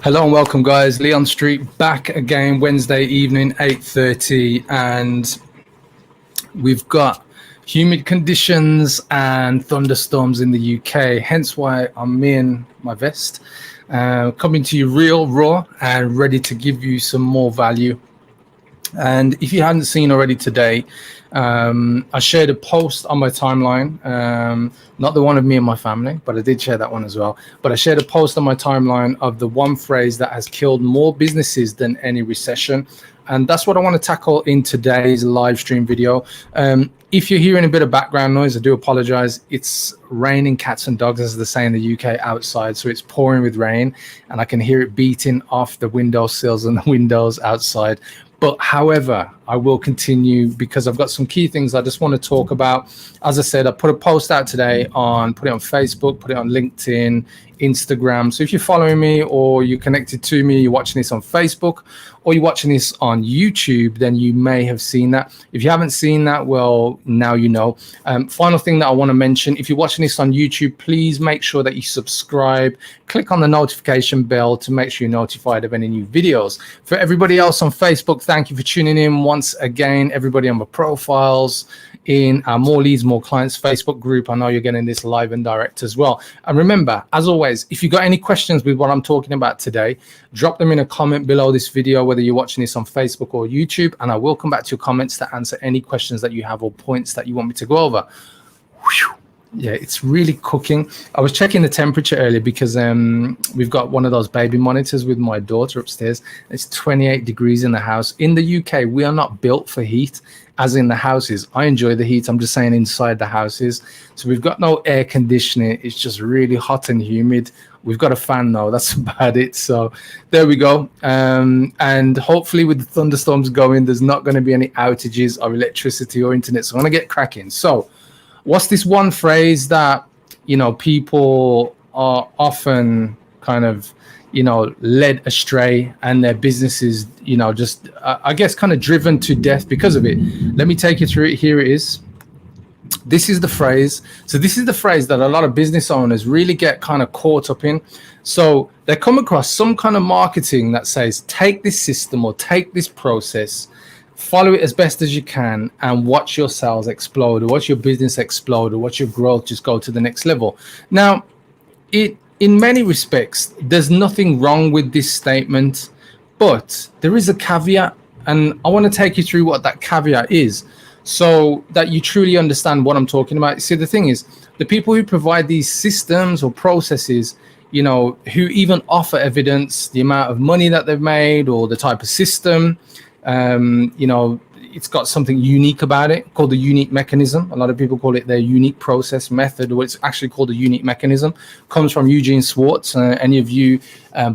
Hello and welcome, guys. Leon Street back again, Wednesday evening, 8:30, and we've got humid conditions and thunderstorms in the UK. Hence why I'm in my vest, coming to you real raw and ready to give you some more value. And if you haven't seen already today, I shared a post on my timeline, not the one of me and my family, but I did share that one as well. But I shared a post on my timeline of the one phrase that has killed more businesses than any recession. And that's what I want to tackle in today's live stream video. If you're hearing a bit of background noise, I do apologize. It's raining cats and dogs, as they say in the UK, outside. So it's pouring with rain and I can hear it beating off the windowsills and the windows outside. But however, I will continue because I've got some key things I just want to talk about. As I said, I put a post out today put it on Facebook, put it on LinkedIn, Instagram. So if you're following me or you're connected to me, you're watching this on Facebook or you're watching this on YouTube, then you may have seen that. If you haven't seen that, well, now you know. Final thing that I want to mention, if you're watching this on YouTube, please make sure that you subscribe, click on the notification bell to make sure you're notified of any new videos. For everybody else on Facebook, thank you for tuning in once again. Everybody on my profiles, in our More Leads, More Clients Facebook group. I know you're getting this live and direct as well. And remember, as always, if you've got any questions with what I'm talking about today, drop them in a comment below this video, whether you're watching this on Facebook or YouTube, and I will come back to your comments to answer any questions that you have or points that you want me to go over. Whew. Yeah, it's really cooking. I was checking the temperature earlier because we've got one of those baby monitors with my daughter upstairs. It's 28 degrees in the house. In the UK, we are not built for heat, as in the houses. I enjoy the heat. I'm just saying inside the houses. So we've got no air conditioning. It's just really hot and humid. We've got a fan though. That's about it. So there we go. And hopefully with the thunderstorms going, there's not going to be any outages of electricity or internet. So I'm going to get cracking. So what's this one phrase that, people are often kind of, led astray and their businesses, just, I guess, kind of driven to death because of it. Let me take you through it. Here it is. This is the phrase. So this is the phrase that a lot of business owners really get kind of caught up in. So they come across some kind of marketing that says, take this system or take this process, follow it as best as you can, and watch your sales explode, or watch your business explode, or watch your growth just go to the next level. Now, in many respects, there's nothing wrong with this statement, but there is a caveat, and I want to take you through what that caveat is so that you truly understand what I'm talking about. See, the thing is, the people who provide these systems or processes, who even offer evidence, the amount of money that they've made or the type of system, it's got something unique about it called the unique mechanism. A lot of people call it their unique process method, or it's actually called a unique mechanism. Comes from Eugene Schwartz. Any of you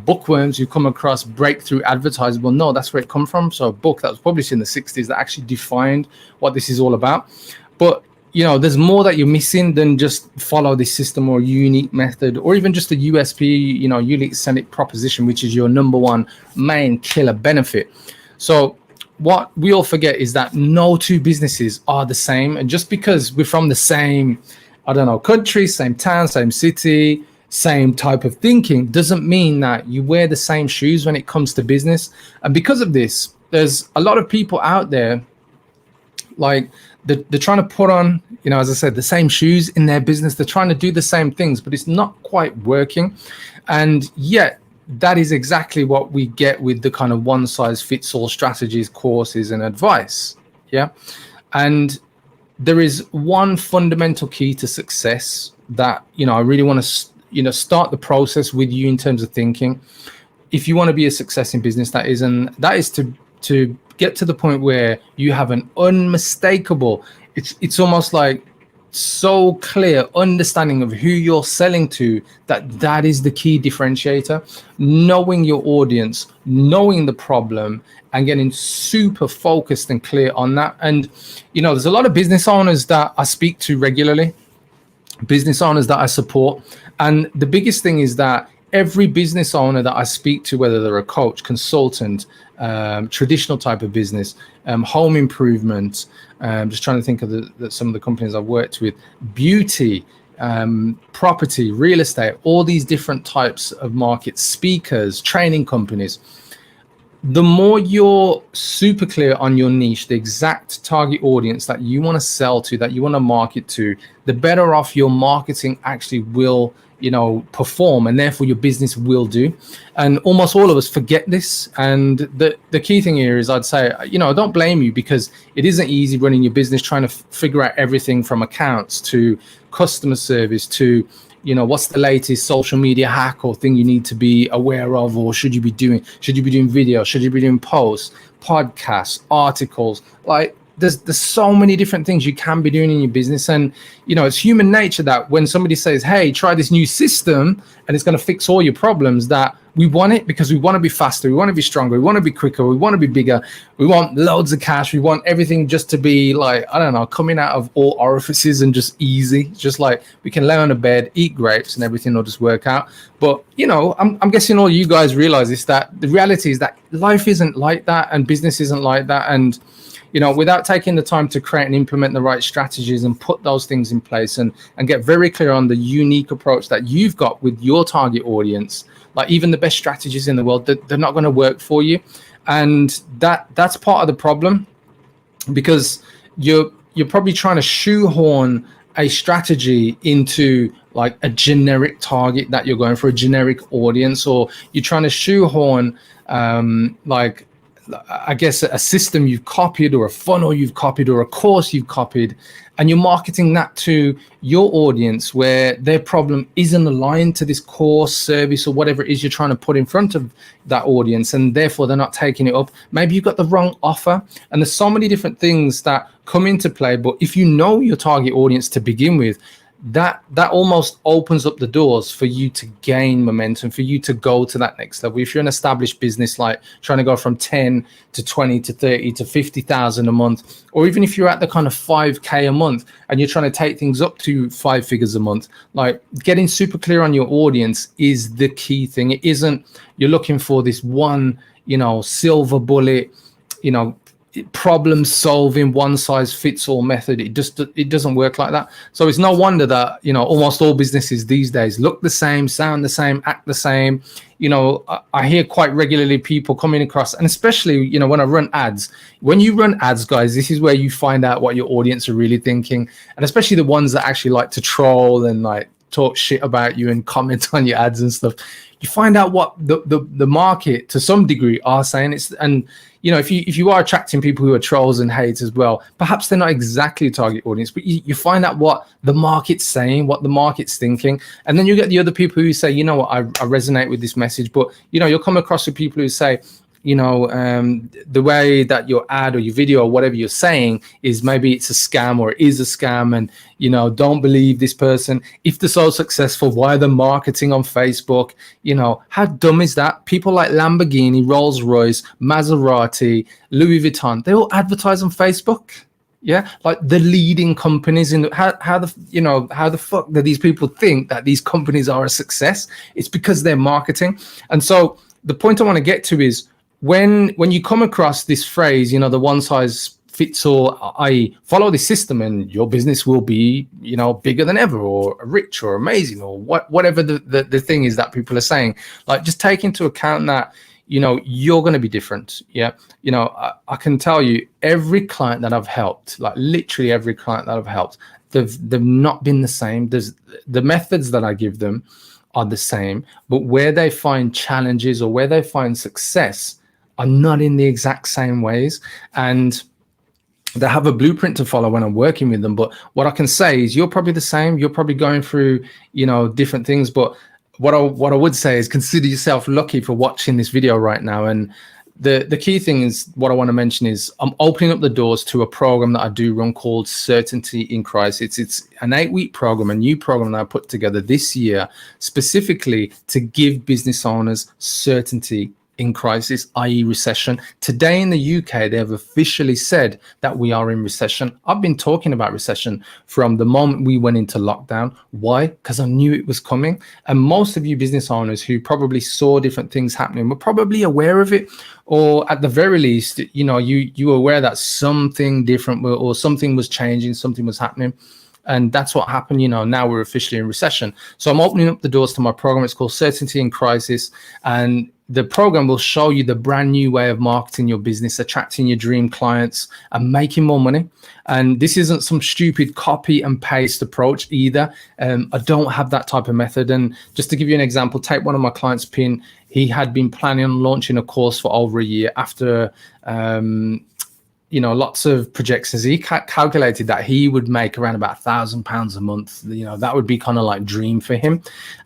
bookworms who come across breakthrough advertising will know that's where it comes from. So a book that was published in the 60s that actually defined what this is all about. But there's more that you're missing than just follow this system or unique method, or even just a USP, unique selling proposition, which is your number one main killer benefit. So what we all forget is that no two businesses are the same. And just because we're from the same, country, same town, same city, same type of thinking, doesn't mean that you wear the same shoes when it comes to business. And because of this, there's a lot of people out there, like they're trying to put on, as I said, the same shoes in their business. They're trying to do the same things, but it's not quite working. And yet, that is exactly what we get with the kind of one-size-fits-all strategies, courses, and advice. Yeah. And there is one fundamental key to success that, I really want to, start the process with you in terms of thinking. If you want to be a success in business, that is to get to the point where you have an unmistakable, it's almost like so clear understanding of who you're selling to, that is the key differentiator. Knowing your audience, knowing the problem, and getting super focused and clear on that. And there's a lot of business owners that I speak to regularly, business owners that I support, and the biggest thing is that every business owner that I speak to, whether they're a coach, consultant, traditional type of business, home improvement, just trying to think of some of the companies I've worked with, beauty, property, real estate, all these different types of markets, speakers, training companies. The more you're super clear on your niche, the exact target audience that you want to sell to, that you want to market to, the better off your marketing actually will, perform, and therefore your business will do. And almost all of us forget this. And the key thing here is, I'd say, I don't blame you, because it isn't easy running your business, trying to figure out everything from accounts to customer service to what's the latest social media hack or thing you need to be aware of, or should you be doing video, should you be doing posts, podcasts, articles. Like there's so many different things you can be doing in your business. And it's human nature that when somebody says, hey, try this new system and it's going to fix all your problems, that we want it because we want to be faster, we want to be stronger, we want to be quicker, we want to be bigger, we want loads of cash, we want everything just to be like, I don't know, coming out of all orifices and just easy, just like we can lay on a bed, eat grapes and everything will just work out. But I'm guessing all you guys realize is that the reality is that life isn't like that, and business isn't like that. And without taking the time to create and implement the right strategies and put those things in place and get very clear on the unique approach that you've got with your target audience, like even the best strategies in the world, they're not going to work for you. And that's part of the problem, because you're probably trying to shoehorn a strategy into like a generic target that you're going for, a generic audience, or you're trying to shoehorn I guess a system you've copied, or a funnel you've copied, or a course you've copied, and you're marketing that to your audience where their problem isn't aligned to this course, service, or whatever it is you're trying to put in front of that audience, and therefore they're not taking it up. Maybe you've got the wrong offer, and there's so many different things that come into play. But if you know your target audience to begin with, that almost opens up the doors for you to gain momentum, for you to go to that next level. If you're an established business, like trying to go from 10 to 20 to 30 to 50,000 a month, or even if you're at the kind of 5K a month and you're trying to take things up to 5 figures a month, like getting super clear on your audience is the key thing. It isn't you're looking for this one, silver bullet, problem solving, one size fits all method. It doesn't work like that. So it's no wonder that almost all businesses these days look the same, sound the same, act the same. I hear quite regularly people coming across, and especially when I run ads. When you run ads, guys, this is where you find out what your audience are really thinking, and especially the ones that actually like to troll and like talk shit about you and comment on your ads and stuff. You find out what the market to some degree are saying. If you are attracting people who are trolls and hate as well, perhaps they're not exactly a target audience, but you find out what the market's saying, what the market's thinking. And then you get the other people who say, I resonate with this message. But, you'll come across with people who say, the way that your ad or your video or whatever you're saying is maybe it's a scam, or it is a scam, and don't believe this person. If they're so successful, why are they marketing on Facebook? How dumb is that? People like Lamborghini, Rolls-Royce, Maserati, Louis Vuitton, they all advertise on Facebook. Yeah, like the leading companies in how the fuck do these people think that these companies are a success? It's because they're marketing. And so the point I want to get to is, when you come across this phrase, the one size fits all, i.e. follow this system and your business will be, bigger than ever, or rich, or amazing, or whatever the thing is that people are saying, like, just take into account that, you're going to be different. Yeah. I can tell you, every client that I've helped, like literally every client that I've helped, they've not been the same. There's the methods that I give them are the same, but where they find challenges or where they find success are not in the exact same ways. And they have a blueprint to follow when I'm working with them. But what I can say is, you're probably the same. You're probably going through, different things. But what I would say is, consider yourself lucky for watching this video right now. And the key thing is, what I want to mention is, I'm opening up the doors to a program that I do run called Certainty in Crisis. It's an 8-week program, a new program that I put together this year specifically to give business owners certainty in crisis, i.e. recession. Today in the UK, they have officially said that we are in recession. I've been talking about recession from the moment we went into lockdown. Why? Because I knew it was coming. And most of you business owners who probably saw different things happening were probably aware of it, or at the very least, you were aware that something different or something was changing, something was happening. And that's what happened. Now we're officially in recession. So I'm opening up the doors to my program. It's called Certainty in Crisis. And the program will show you the brand new way of marketing your business, attracting your dream clients and making more money. And this isn't some stupid copy and paste approach either. I don't have that type of method. And just to give you an example, take one of my clients, Pin. He had been planning on launching a course for over a year after, lots of projections. He calculated that he would make around about £1,000 a month. That would be kind of like dream for him.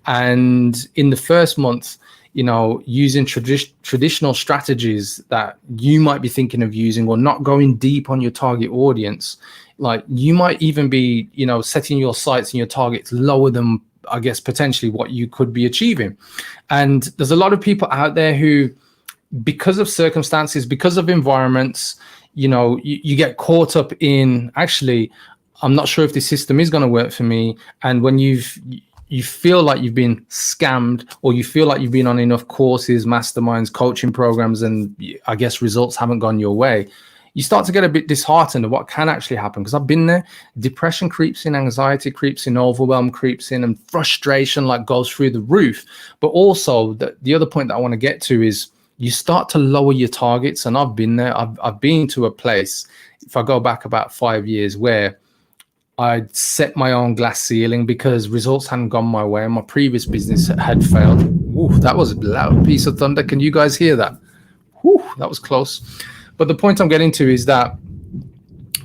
And in the first month, using traditional strategies that you might be thinking of using, or not going deep on your target audience, like you might even be, setting your sights and your targets lower than, I guess, potentially what you could be achieving. And there's a lot of people out there who, because of circumstances, because of environments, you get caught up in, actually, I'm not sure if this system is going to work for me. And when you feel like you've been scammed, or you feel like you've been on enough courses, masterminds, coaching programs, and I guess results haven't gone your way, you start to get a bit disheartened of what can actually happen. Because I've been there. Depression creeps in, anxiety creeps in, overwhelm creeps in, and frustration like goes through the roof. But also the other point that I want to get to is you start to lower your targets. And I've been there. I've been to a place, if I go back about 5 years, where I set my own glass ceiling because results hadn't gone my way and my previous business had failed. Ooh, that was a loud piece of thunder. Can you guys hear that? Whew, that was close. But the point I'm getting to is that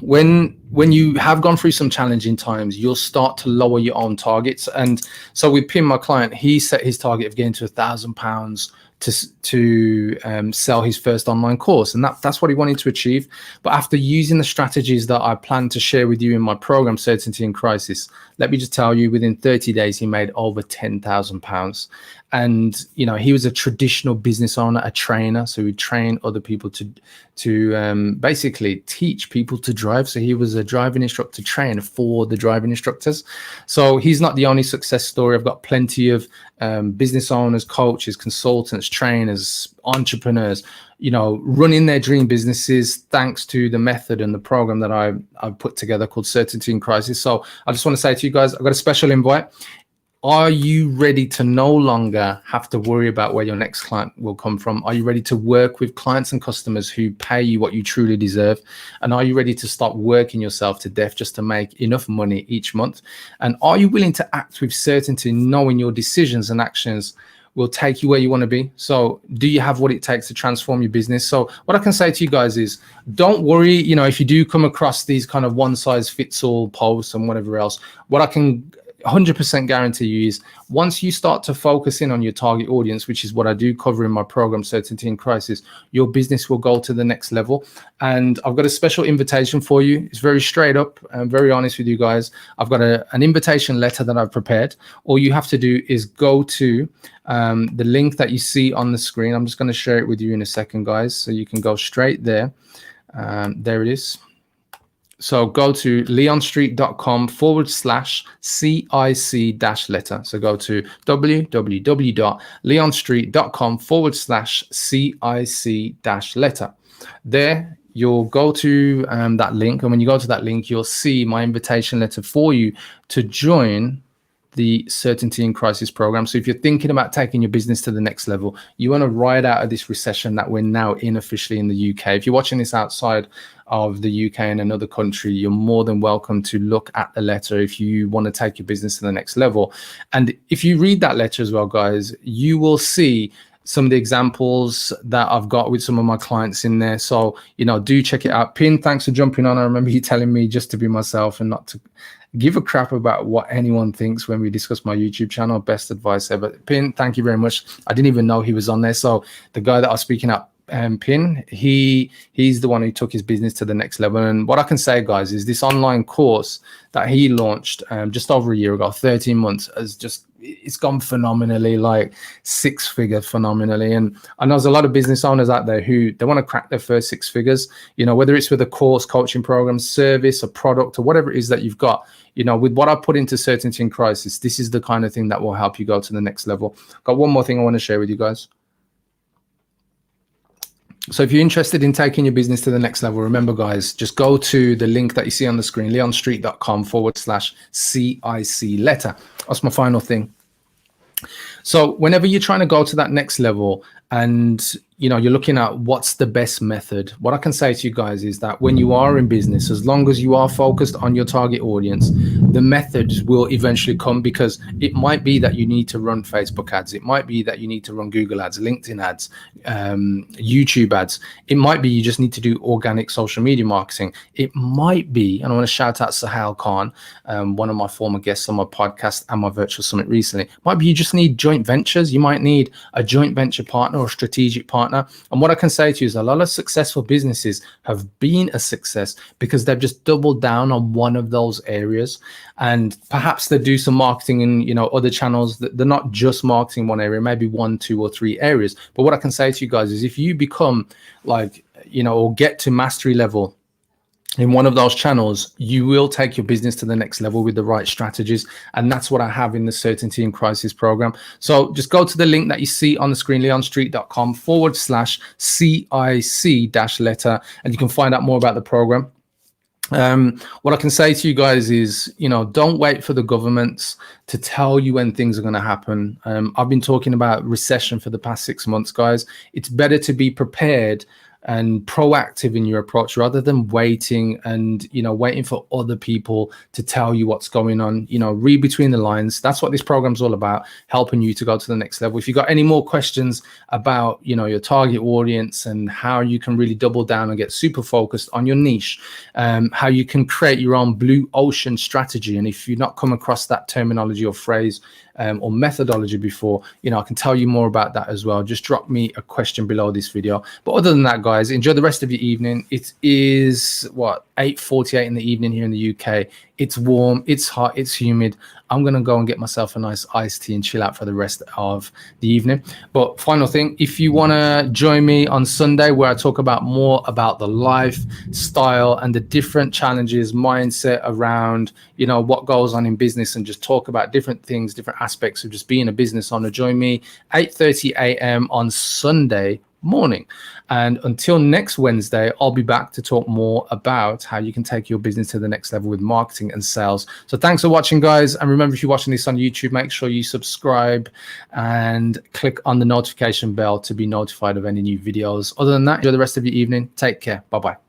when you have gone through some challenging times, you'll start to lower your own targets. And so with Pim, my client, he set his target of getting to £1,000 to sell his first online course, and that's what he wanted to achieve. But after using the strategies that I plan to share with you in my program, Certainty in Crisis, let me just tell you, within 30 days he made over £10,000. And he was a traditional business owner, a trainer, so he trained other people to basically teach people to drive. So he was a driving instructor trainer for the driving instructors. So he's not the only success story. I've got plenty of business owners, coaches, consultants, trainers, entrepreneurs, running their dream businesses thanks to the method and the program that I've put together called Certainty in Crisis. So I just want to say to you guys, I've got a special invite. Are you ready to no longer have to worry about where your next client will come from? Are you ready to work with clients and customers who pay you what you truly deserve? And are you ready to stop working yourself to death just to make enough money each month? And are you willing to act with certainty, knowing your decisions and actions will take you where you want to be? So do you have what it takes to transform your business? So what I can say to you guys is, don't worry, if you do come across these kind of one size fits all posts and whatever else, what I can 100% guarantee you is, once you start to focus in on your target audience, which is what I do cover in my program, Certainty in Crisis, your business will go to the next level. And I've got a special invitation for you. It's very straight up. I'm very honest with you guys. I've got an invitation letter that I've prepared. All you have to do is go to the link that you see on the screen. I'm just going to share it with you in a second, guys, so you can go straight there. There it is. So go to leonstreet.com/CIC-letter. So go to www.leonstreet.com/CIC-letter. There you'll go to that link. And when you go to that link, you'll see my invitation letter for you to join the Certainty in Crisis program. So if you're thinking about taking your business to the next level, you want to ride out of this recession that we're now in officially in the UK. If you're watching this outside of the UK in another country, you're more than welcome to look at the letter if you want to take your business to the next level. And if you read that letter as well, guys, you will see some of the examples that I've got with some of my clients in there. So, do check it out. Pin, thanks for jumping on. I remember you telling me just to be myself and not to give a crap about what anyone thinks when we discuss my YouTube channel. Best advice ever. Pin, thank you very much. I didn't even know he was on there. So the guy that I was speaking at, Pin, he's the one who took his business to the next level. And what I can say, guys, is this online course that he launched just over a year ago, 13 months, it's gone phenomenally, like 6-figure phenomenally. And I know there's a lot of business owners out there who they want to crack their first 6 figures, whether it's with a course, coaching program, service, a product, or whatever it is that you've got. With what I put into Certainty in Crisis, this is the kind of thing that will help you go to the next level. Got one more thing I want to share with you guys. So if you're interested in taking your business to the next level, remember, guys, just go to the link that you see on the screen, leonstreet.com/CIC letter. That's my final thing. So whenever you're trying to go to that next level and you're looking at what's the best method, what I can say to you guys is that when you are in business, as long as you are focused on your target audience, the methods will eventually come, because it might be that you need to run Facebook ads. It might be that you need to run Google ads, LinkedIn ads, YouTube ads. It might be you just need to do organic social media marketing. It might be, and I want to shout out Sahal Khan, one of my former guests on my podcast and my virtual summit recently. Might be you just need joint ventures. You might need a joint venture partner or strategic partner. And what I can say to you is a lot of successful businesses have been a success because they've just doubled down on one of those areas. And perhaps they do some marketing in other channels. They're not just marketing one area, maybe 1, 2, or 3 areas. But what I can say to you guys is if you become or get to mastery level in one of those channels, you will take your business to the next level with the right strategies. And that's what I have in the Certainty in Crisis program. So just go to the link that you see on the screen, leonstreet.com/CIC-letter, and you can find out more about the program. What I can say to you guys is, don't wait for the governments to tell you when things are going to happen. I've been talking about recession for the past 6 months, guys. It's better to be prepared and proactive in your approach rather than waiting for other people to tell you what's going on. Read between the lines. That's what this program's all about, helping you to go to the next level. If you've got any more questions about your target audience and how you can really double down and get super focused on your niche, how you can create your own blue ocean strategy, and if you've not come across that terminology or phrase or methodology before, I can tell you more about that as well. Just drop me a question below this video. But other than that, guys, enjoy the rest of your evening. It is 8:48 in the evening here in the UK. It's warm, it's hot, it's humid. I'm gonna go and get myself a nice iced tea and chill out for the rest of the evening. But final thing, if you want to join me on Sunday, where I talk about more about the lifestyle and the different challenges, mindset around what goes on in business, and just talk about different things, different aspects of just being a business owner, join me 8:30 a.m. on Sunday morning. And until next Wednesday, I'll be back to talk more about how you can take your business to the next level with marketing and sales. So thanks for watching, guys. And remember, if you're watching this on YouTube, make sure you subscribe and click on the notification bell to be notified of any new videos. Other than that, enjoy the rest of your evening. Take care. Bye-bye.